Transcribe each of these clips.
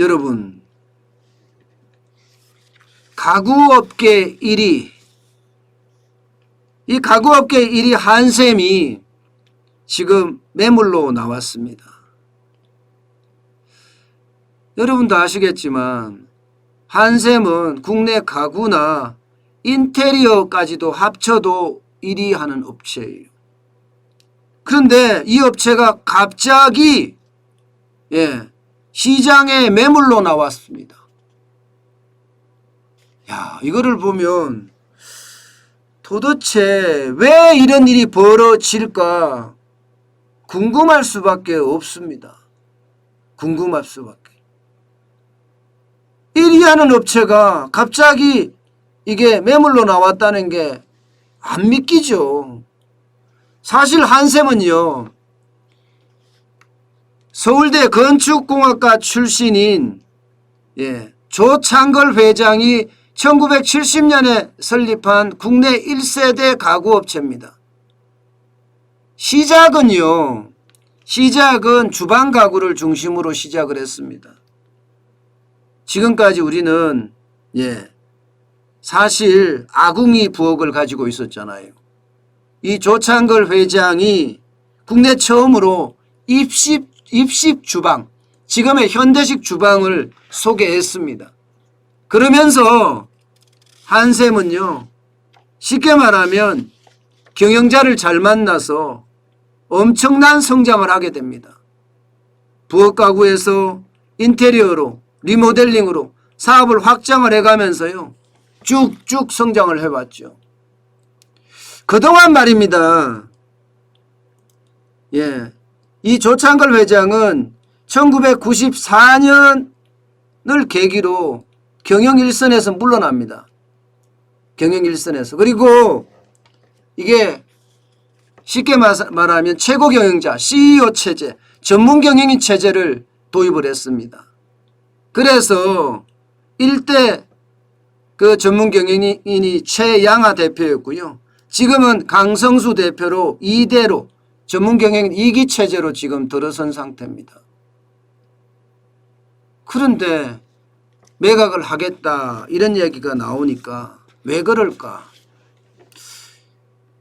여러분, 가구업계 1위, 이 가구업계 1위 한샘이 지금 매물로 나왔습니다. 여러분도 아시겠지만 한샘은 국내 가구나 인테리어까지도 합쳐도 1위 하는 업체예요. 그런데 이 업체가 갑자기 시장에 매물로 나왔습니다. 야, 이거를 보면 도대체 왜 이런 일이 벌어질까 궁금할 수밖에 없습니다. 궁금할 수밖에. 1위 하는 업체가 갑자기 이게 매물로 나왔다는 게 안 믿기죠. 사실 한샘은요, 서울대 건축공학과 출신인 조창걸 회장이 1970년에 설립한 국내 1세대 가구업체입니다. 시작은 주방 가구를 중심으로 시작을 했습니다. 지금까지 우리는 사실 아궁이 부엌을 가지고 있었잖아요. 이 조창걸 회장이 국내 처음으로 입식 주방, 지금의 현대식 주방을 소개했습니다. 그러면서 한샘은요, 쉽게 말하면 경영자를 잘 만나서 엄청난 성장을 하게 됩니다. 부엌 가구에서 인테리어로, 리모델링으로 사업을 확장을 해가면서요, 쭉쭉 성장을 해왔죠. 그동안 말입니다. 이 조창걸 회장은 1994년을 계기로 경영 일선에서 물러납니다. 경영 일선에서. 그리고 이게 쉽게 말하면 최고 경영자, CEO 체제, 전문 경영인 체제를 도입을 했습니다. 그래서 1대 그 전문 경영인이 최양하 대표였고요. 지금은 강성수 대표로 2대로 전문 경영인 2기 체제로 지금 들어선 상태입니다. 그런데 매각을 하겠다 이런 얘기가 나오니까 왜 그럴까?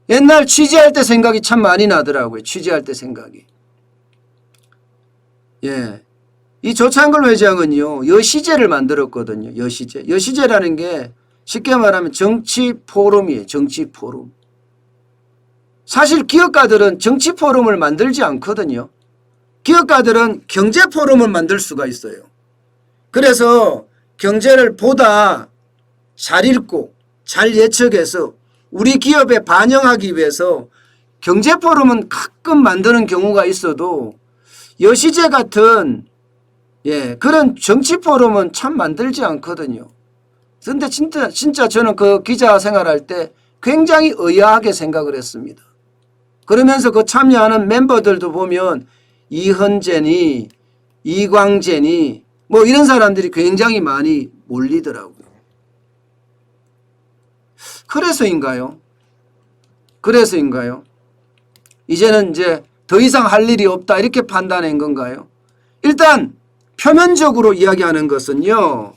옛날 취재할 때 생각이 참 많이 나더라고요. 취재할 때 생각이. 이 조창걸 회장은요, 여시제를 만들었거든요. 여시제. 여시제라는 게 쉽게 말하면 정치 포럼이에요. 정치 포럼. 사실 기업가들은 정치 포럼을 만들지 않거든요. 기업가들은 경제 포럼을 만들 수가 있어요. 그래서 경제를 보다 잘 읽고 잘 예측해서 우리 기업에 반영하기 위해서 경제 포럼은 가끔 만드는 경우가 있어도 여시제 같은 그런 정치 포럼은 참 만들지 않거든요. 그런데 진짜 저는 그 기자 생활할 때 굉장히 의아하게 생각을 했습니다. 그러면서 그 참여하는 멤버들도 보면 이헌재니 이광재니 뭐 이런 사람들이 굉장히 많이 몰리더라고요. 그래서인가요? 이제는 이제 더 이상 할 일이 없다 이렇게 판단한 건가요? 일단 표면적으로 이야기하는 것은요.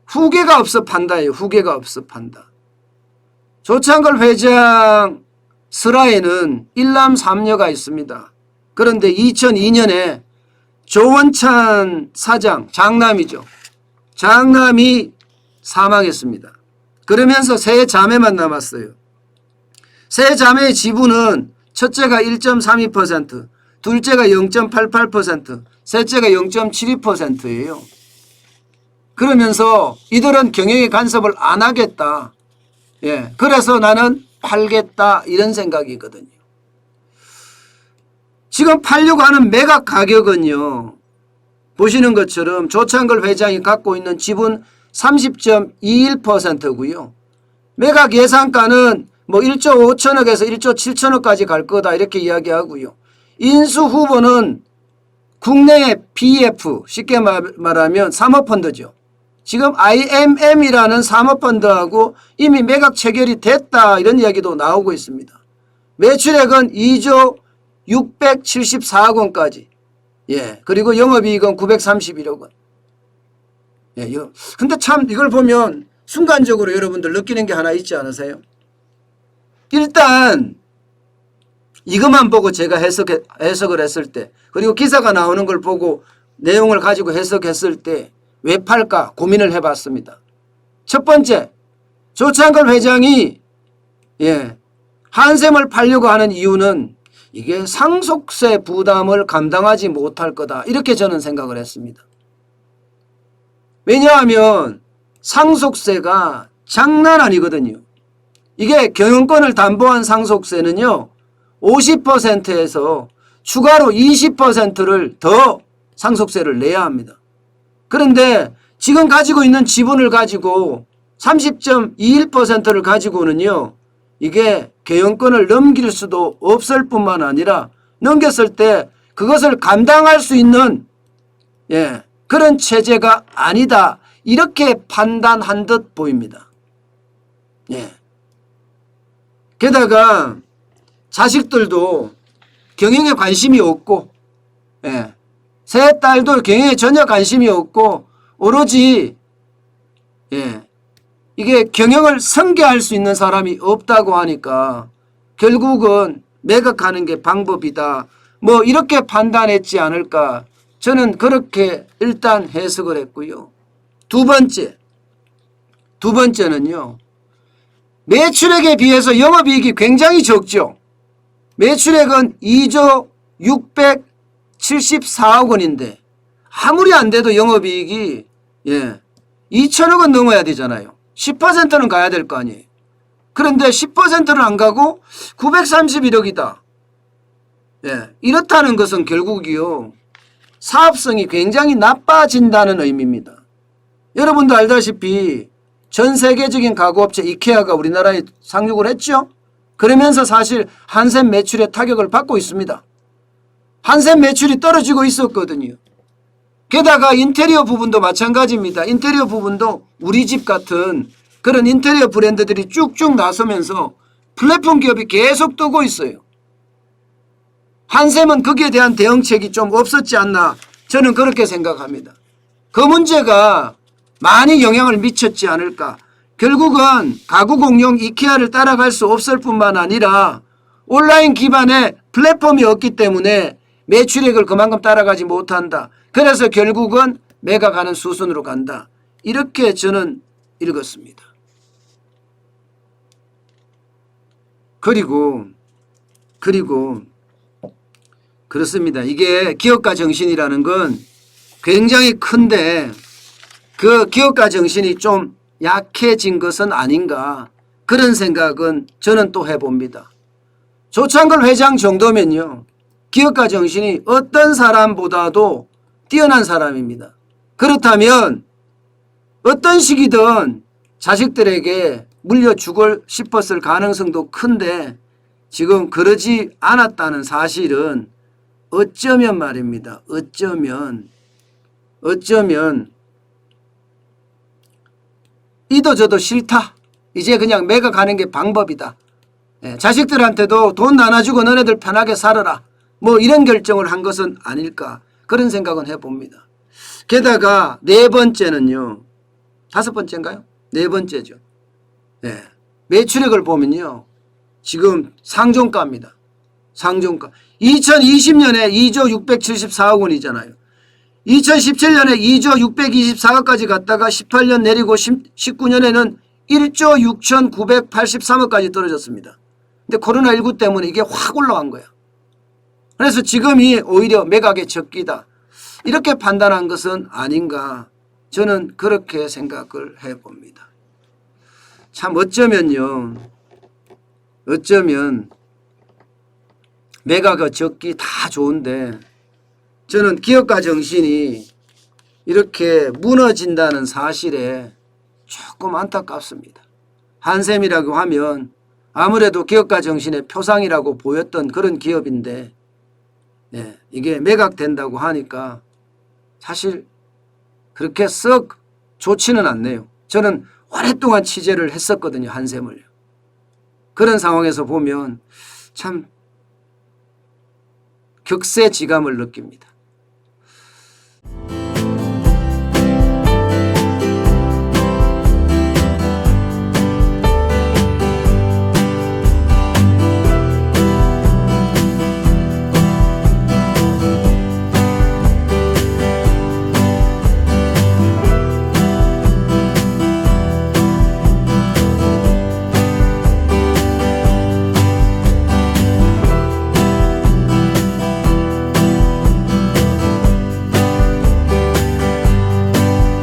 후계가 없어 판다예요. 후계가 없어 판다. 조창걸 회장 슬하에는 1남 3녀가 있습니다. 그런데 2002년에 조원찬 사장, 장남이죠. 장남이 사망했습니다. 그러면서 세 자매만 남았어요. 세 자매의 지분은 첫째가 1.32%, 둘째가 0.88%, 셋째가 0.72%예요. 그러면서 이들은 경영에 간섭을 안 하겠다. 그래서 나는 팔겠다 이런 생각이거든요. 지금 팔려고 하는 매각 가격은요. 보시는 것처럼 조창걸 회장이 갖고 있는 지분 30.21%고요. 매각 예상가는 뭐 1조 5천억에서 1조 7천억까지 갈 거다 이렇게 이야기하고요. 인수 후보는 국내의 PF, 쉽게 말하면 사모펀드죠. 지금 IMM이라는 사모펀드하고 이미 매각 체결이 됐다 이런 이야기도 나오고 있습니다. 매출액은 2조 674억 원까지 예. 그리고 영업이익은 931억 원. 예. 근데 참 이걸 보면 순간적으로 여러분들 느끼는 게 하나 있지 않으세요? 일단 이것만 보고 제가 해석을 했을 때, 그리고 기사가 나오는 걸 보고 내용을 가지고 해석했을 때 왜 팔까 고민을 해봤습니다. 첫 번째, 조창걸 회장이 한샘을 팔려고 하는 이유는 이게 상속세 부담을 감당하지 못할 거다, 이렇게 저는 생각을 했습니다. 왜냐하면 상속세가 장난 아니거든요. 이게 경영권을 담보한 상속세는요 50%에서 추가로 20%를 더 상속세를 내야 합니다. 그런데 지금 가지고 있는 지분을 가지고 30.21%를 가지고는요 이게 경영권을 넘길 수도 없을 뿐만 아니라 넘겼을 때 그것을 감당할 수 있는 그런 체제가 아니다, 이렇게 판단한 듯 보입니다. 게다가 자식들도 경영에 관심이 없고 세 딸도 경영에 전혀 관심이 없고 오로지 이게 경영을 설계할 수 있는 사람이 없다고 하니까 결국은 매각하는 게 방법이다, 뭐 이렇게 판단했지 않을까, 저는 그렇게 일단 해석을 했고요. 두 번째는요 매출액에 비해서 영업이익이 굉장히 적죠. 매출액은 2조 674억 원인데 아무리 안 돼도 영업이익이 2천억 원 넘어야 되잖아요. 10%는 가야 될 거 아니에요. 그런데 10%는 안 가고 931억이다. 이렇다는 것은 결국이요 사업성이 굉장히 나빠진다는 의미입니다. 여러분도 알다시피 전 세계적인 가구업체 이케아가 우리나라에 상륙을 했죠. 그러면서 사실 한샘 매출에 타격을 받고 있습니다. 한샘 매출이 떨어지고 있었거든요. 게다가 인테리어 부분도 마찬가지입니다. 인테리어 부분도 우리 집 같은 그런 인테리어 브랜드들이 쭉쭉 나서면서 플랫폼 기업이 계속 뜨고 있어요. 한샘은 거기에 대한 대응책이 좀 없었지 않나, 저는 그렇게 생각합니다. 그 문제가 많이 영향을 미쳤지 않을까. 결국은 가구 공용 이케아를 따라갈 수 없을 뿐만 아니라 온라인 기반의 플랫폼이 없기 때문에 매출액을 그만큼 따라가지 못한다. 그래서 결국은 매각하는 수순으로 간다, 이렇게 저는 읽었습니다. 그리고 그렇습니다. 이게 기업가 정신이라는 건 굉장히 큰데 그 기업가 정신이 좀 약해진 것은 아닌가, 그런 생각은 저는 또 해봅니다. 조창걸 회장 정도면요 기업가 정신이 어떤 사람보다도 뛰어난 사람입니다. 그렇다면 어떤 시기든 자식들에게 물려주고 싶었을 가능성도 큰데 지금 그러지 않았다는 사실은 어쩌면 말입니다. 어쩌면 이도 저도 싫다, 이제 그냥 매각하는 게 방법이다, 자식들한테도 돈 나눠주고 너네들 편하게 살아라, 뭐 이런 결정을 한 것은 아닐까, 그런 생각은 해봅니다. 게다가 네 번째는요, 다섯 번째인가요? 네 번째죠. 매출액을 보면요 지금 상종가입니다. 상종가 2020년에 2조 674억 원이잖아요. 2017년에 2조 624억까지 갔다가 18년 내리고 19년에는 1조 6,983억까지 떨어졌습니다. 근데 코로나19 때문에 이게 확 올라간 거야. 그래서 지금이 오히려 매각의 적기다, 이렇게 판단한 것은 아닌가, 저는 그렇게 생각을 해봅니다. 참 어쩌면 매각의 적기 다 좋은데 저는 기업가 정신이 이렇게 무너진다는 사실에 조금 안타깝습니다. 한샘이라고 하면 아무래도 기업가 정신의 표상이라고 보였던 그런 기업인데 이게 매각된다고 하니까 사실 그렇게 썩 좋지는 않네요. 저는 오랫동안 취재를 했었거든요, 한샘을. 그런 상황에서 보면 참 격세지감을 느낍니다.